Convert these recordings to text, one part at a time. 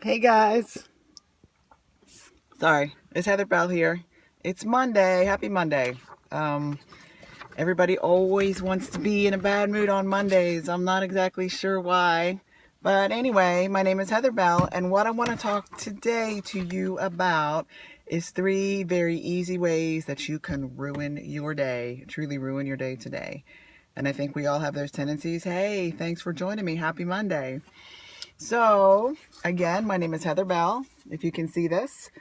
Hey guys, sorry, it's Heather Bell here. It's Monday. Happy Monday. Um, Everybody always wants to be in a bad mood on Mondays. I'm not exactly sure why. But anyway, my name is Heather Bell, and what I want to talk today to you about is 3 very easy ways that you can ruin your day, truly ruin your day today. And I think we all have those tendencies. Hey, thanks for joining me. Happy Monday. So, again, my name is Heather Bell. If you can see this,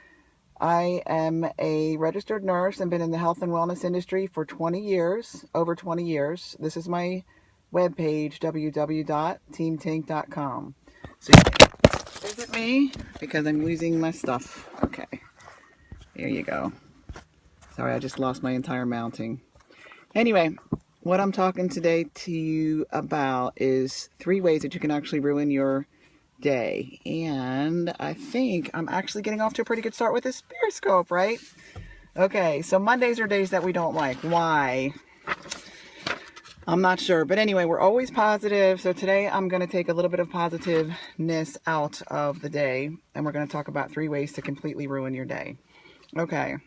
I am a registered nurse and been in the health and wellness industry for 20 years, over 20 years. This is my webpage, www.teamtink.com. So you can visit me because I'm losing my stuff. Okay, there you go. Sorry, I just lost my entire mounting. Anyway, what I'm talking today to you about is 3 ways that you can actually ruin your day. And I think I'm actually getting off to a pretty good start with this Periscope, right? Okay, so Mondays are days that we don't like. Why? I'm not sure. But anyway, we're always positive. So today I'm going to take a little bit of positiveness out of the day. And we're going to talk about 3 ways to completely ruin your day. Okay.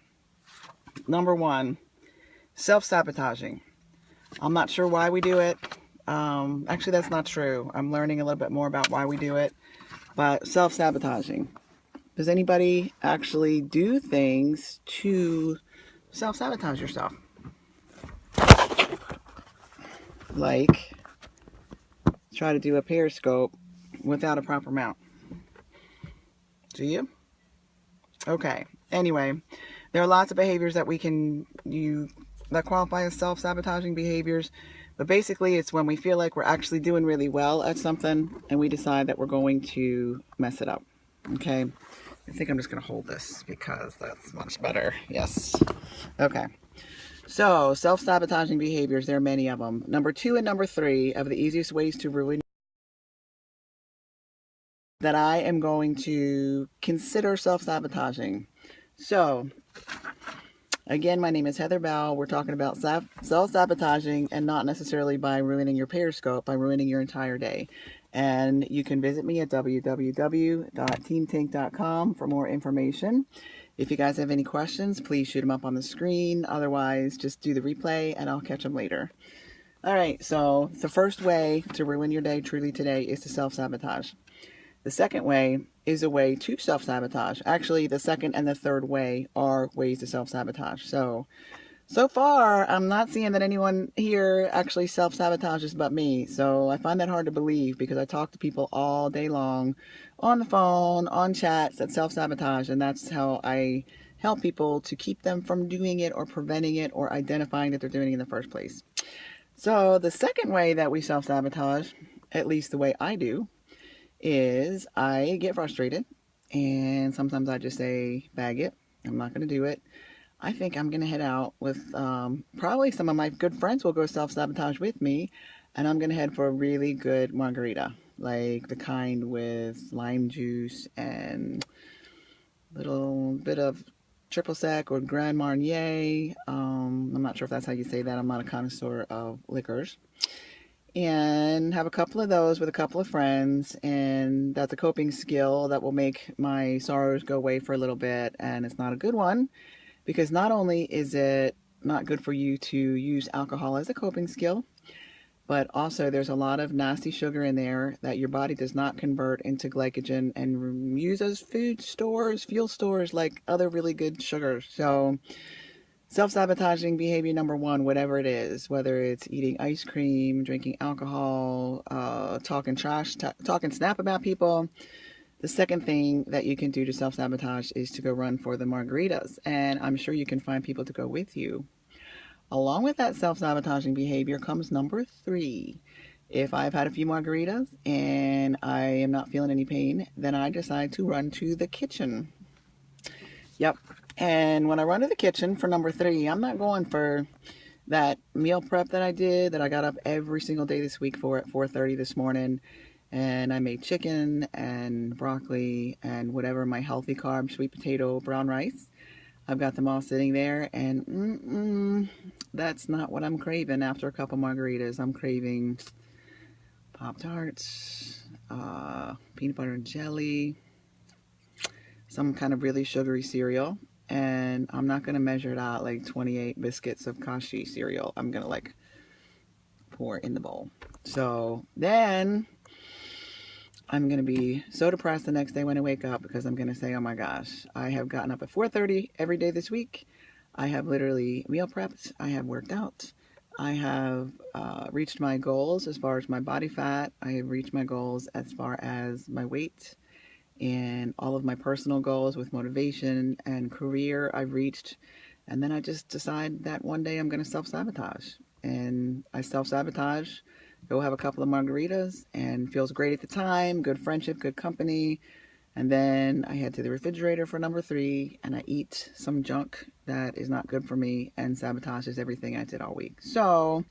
Number 1, self-sabotaging. I'm not sure why we do it. Actually, that's not true. I'm learning a little bit more about why we do it. But self-sabotaging. Does anybody actually do things to self-sabotage yourself? Like, try to do a Periscope without a proper mount. Do you? Okay. Anyway, there are lots of behaviors that that qualify as self-sabotaging behaviors. But basically, it's when we feel like we're actually doing really well at something and we decide that we're going to mess it up. Okay? I think I'm just going to hold this because that's much better. Yes. Okay. So, self-sabotaging behaviors, there are many of them. Number 2 and number 3 of the easiest ways to ruin that I am going to consider self-sabotaging. So, again, my name is Heather Bell. We're talking about self-sabotaging and not necessarily by ruining your Periscope, by ruining your entire day. And you can visit me at www.teamtink.com for more information. If you guys have any questions, please shoot them up on the screen. Otherwise, just do the replay and I'll catch them later. All right, so the first way to ruin your day truly today is to self-sabotage. The second way is a way to self-sabotage. Actually, the second and the third way are ways to self-sabotage. So far, I'm not seeing that anyone here actually self-sabotages but me. So I find that hard to believe because I talk to people all day long on the phone, on chats that self-sabotage. And that's how I help people to keep them from doing it or preventing it or identifying that they're doing it in the first place. So the second way that we self-sabotage, at least the way I do, is I get frustrated and sometimes I just say, bag it. I'm not going to do it. I think I'm going to head out with probably some of my good friends will go self-sabotage with me, and I'm going to head for a really good margarita, like the kind with lime juice and a little bit of triple sec or Grand Marnier. I'm not sure if that's how you say that. I'm not a connoisseur of liquors. And have a couple of those with a couple of friends, and that's a coping skill that will make my sorrows go away for a little bit. And it's not a good one because not only is it not good for you to use alcohol as a coping skill, but also there's a lot of nasty sugar in there that your body does not convert into glycogen and use as food stores, fuel stores, like other really good sugars. So self-sabotaging behavior number 1, whatever it is, whether it's eating ice cream, drinking alcohol, talking trash, talking snap about people. The second thing that you can do to self-sabotage is to go run for the margaritas. And I'm sure you can find people to go with you. Along with that self-sabotaging behavior comes number 3. If I've had a few margaritas and I am not feeling any pain, then I decide to run to the kitchen. Yep. And when I run to the kitchen for number 3, I'm not going for that meal prep that I did, that I got up every single day this week for at 4:30 this morning. And I made chicken and broccoli and whatever my healthy carb, sweet potato, brown rice. I've got them all sitting there, and that's not what I'm craving after a couple margaritas. I'm craving Pop-Tarts, peanut butter and jelly, some kind of really sugary cereal. And I'm not going to measure it out like 28 biscuits of Kashi cereal. I'm going to like pour in the bowl. So then I'm going to be so depressed the next day when I wake up because I'm going to say, oh my gosh, I have gotten up at 4:30 every day this week. I have literally meal prepped. I have worked out. I have reached my goals as far as my body fat. I have reached my goals as far as my weight, and all of my personal goals with motivation and career I've reached. And then I just decide that one day I'm going to self-sabotage. And I self-sabotage, go have a couple of margaritas, and feels great at the time, good friendship, good company. And then I head to the refrigerator for number 3, and I eat some junk that is not good for me and sabotages everything I did all week. So,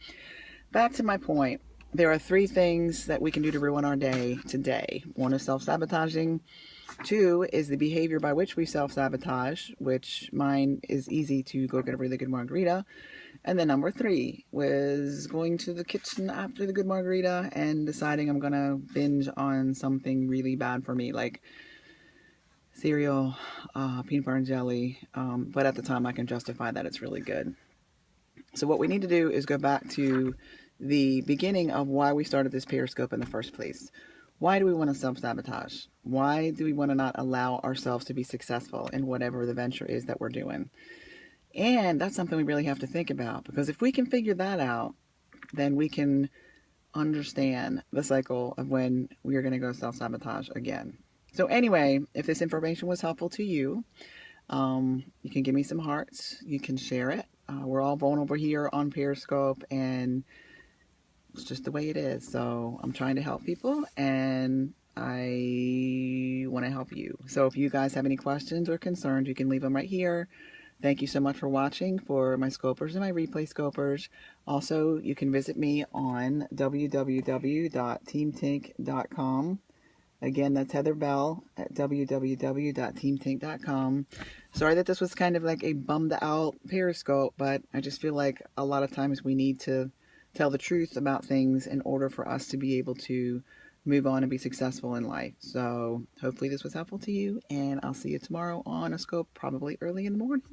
back to my point. There are 3 things that we can do to ruin our day today. 1 is self-sabotaging. 2 is the behavior by which we self-sabotage, which mine is easy to go get a really good margarita. And then number 3 was going to the kitchen after the good margarita and deciding I'm going to binge on something really bad for me, like cereal, peanut butter and jelly. But at the time I can justify that it's really good. So what we need to do is go back to the beginning of why we started this Periscope in the first place. Why do we want to self-sabotage? Why do we want to not allow ourselves to be successful in whatever the venture is that we're doing? And that's something we really have to think about, because if we can figure that out, then we can understand the cycle of when we are going to go self-sabotage again. So anyway, if this information was helpful to you, you can give me some hearts. You can share it. We're all vulnerable here on Periscope, and it's just the way it is. So I'm trying to help people, and I want to help you. So if you guys have any questions or concerns, you can leave them right here. Thank you so much for watching for my scopers and my replay scopers. Also, you can visit me on www.teamtink.com. Again, that's Heather Bell at www.teamtink.com. Sorry that this was kind of like a bummed out Periscope, but I just feel like a lot of times we need to tell the truth about things in order for us to be able to move on and be successful in life. So hopefully this was helpful to you, and I'll see you tomorrow on a scope, probably early in the morning.